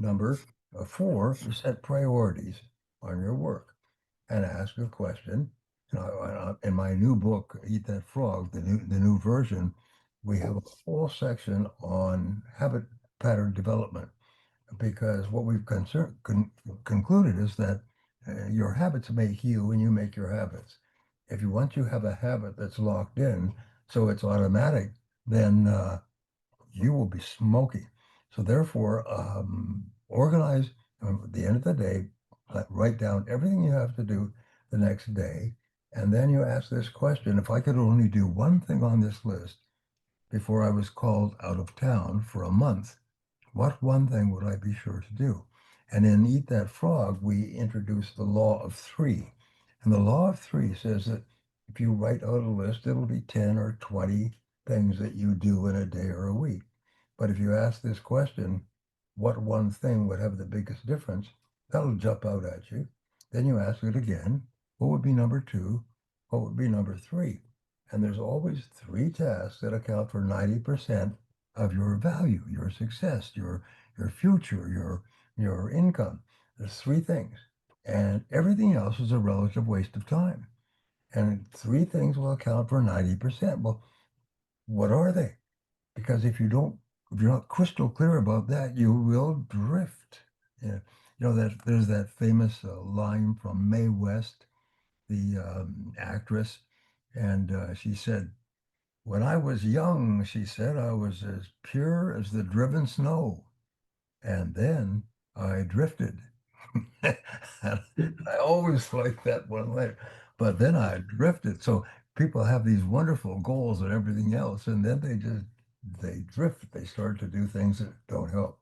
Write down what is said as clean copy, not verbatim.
number four, you set priorities on your work and ask a question. In my new book, Eat That Frog, the new version, we have a whole section on habit pattern development because what we've concluded is that your habits make you and you make your habits. If you want to have a habit that's locked in, so it's automatic, then you will be smoking. So therefore, organize at the end of the day, write down everything you have to do the next day. And then you ask this question, if I could only do one thing on this list before I was called out of town for a month, what one thing would I be sure to do? And in Eat That Frog, we introduced the law of three. And the law of three says that if you write out a list, it'll be 10 or 20 things that you do in a day or a week. But if you ask this question, what one thing would have the biggest difference? That'll jump out at you. Then you ask it again, what would be number two? What would be number three? And there's always three tasks that account for 90% of your value, your success, your future, your income. There's three things. And everything else is a relative waste of time. And three things will account for 90%. Well, what are they? Because if you're not crystal clear about that, you will drift. Yeah. That there's that famous line from Mae West, the actress, and she said, "When I was young," she said, "I was as pure as the driven snow, and then I drifted." And I always like that one later. But then I drifted. So people have these wonderful goals and everything else, and then they drift. They start to do things that don't help.